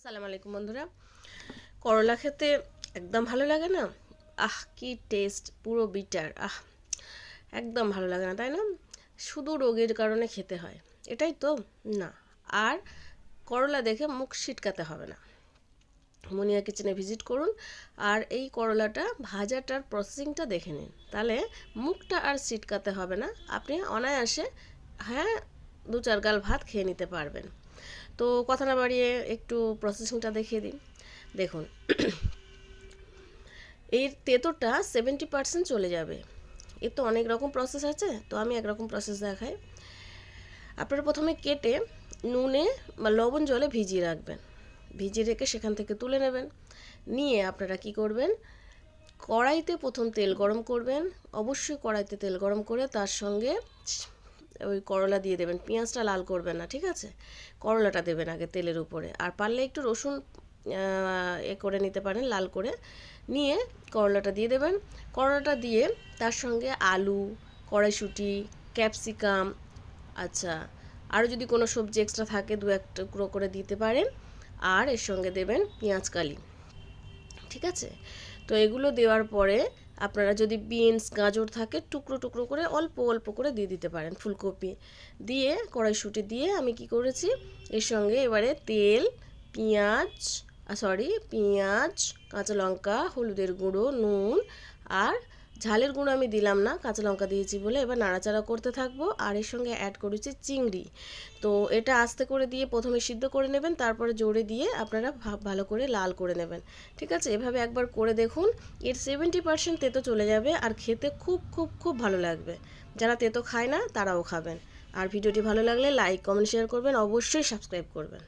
আসসালামু আলাইকুম বন্ধুরা। করলা খেতে একদম ভালো লাগে না? কি টেস্ট, পুরো বিটার। একদম ভালো লাগে না, তাই না? শুধু রোগের কারণে খেতে হয়, এটাই তো? না। আর করলা দেখে মুখ সিটকাতে হবে না। মুনিয়া কিচেনে ভিজিট করুন আর এই করলাটা ভাজাটার প্রসেসিংটা দেখে নিন, তাহলে মুখটা আর সিটকাতে হবে না। আপনি অনায়াসে, হ্যাঁ, 2-4 গাল ভাত খেয়ে নিতে পারবেন। তো কথা না বাড়িয়ে একটু প্রসেসিংটা দেখিয়ে দিই। দেখুন, এর তেঁতোটা 70% চলে যাবে। এর তো অনেক রকম প্রসেস আছে, তো আমি একরকম প্রসেস দেখাই। আপনারা প্রথমে কেটে নুনে বা লবণ জলে ভিজিয়ে রাখবেন। ভিজিয়ে রেখে সেখান থেকে তুলে নেবেন। নিয়ে আপনারা কি করবেন, কড়াইতে প্রথম তেল গরম করবেন। অবশ্যই কড়াইতে তেল গরম করে তার সঙ্গে ওই করলা দিয়ে দেবেন। পেঁয়াজটা লাল করবেন না, ঠিক আছে? করলাটা দেবেন আগে তেলের উপরে। আর পারলে একটু রসুন করে নিতে পারেন, লাল করে নিয়ে করলাটা দিয়ে দেবেন। করলাটা দিয়ে তার সঙ্গে আলু, কড়াইশুঁটি, ক্যাপসিকাম, আচ্ছা, আরও যদি কোনো সবজি এক্সট্রা থাকে 2-1 টুকরো করে দিতে পারেন। আর এর সঙ্গে দেবেন পেঁয়াজ কালি, ঠিক আছে? তো এগুলো দেওয়ার পরে আপনারা যদি বিনস, গাজর থাকে টুকরো টুকরো করে অল্প অল্প করে দিয়ে দিতে পারেন। ফুলকপি দিয়ে, কড়াইশুঁটি দিয়ে আমি কি করেছি, এর সঙ্গে এবারে তেল, পেঁয়াজ, পেঁয়াজ, কাঁচা লঙ্কা, হলুদের গুঁড়ো, নুন আর ঝালের গুঁড়ো আমি দিলাম না, কাঁচা লঙ্কা দিয়েছি বলে। এবার নাড়াচাড়া করতে থাকবো। আর এর সঙ্গে অ্যাড করেছি চিংড়ি। তো এটা আস্তে করে দিয়ে প্রথমে সিদ্ধ করে নেবেন, তারপরে জোরে দিয়ে আপনারা ভালো করে লাল করে নেবেন, ঠিক আছে? এভাবে একবার করে দেখুন, এর 70% তেতো চলে যাবে আর খেতে খুব খুব খুব ভালো লাগবে। যারা তেতো খায় না তারাও খাবেন। আর ভিডিওটি ভালো লাগলে লাইক, কমেন্ট, শেয়ার করবেন, অবশ্যই সাবস্ক্রাইব করবেন।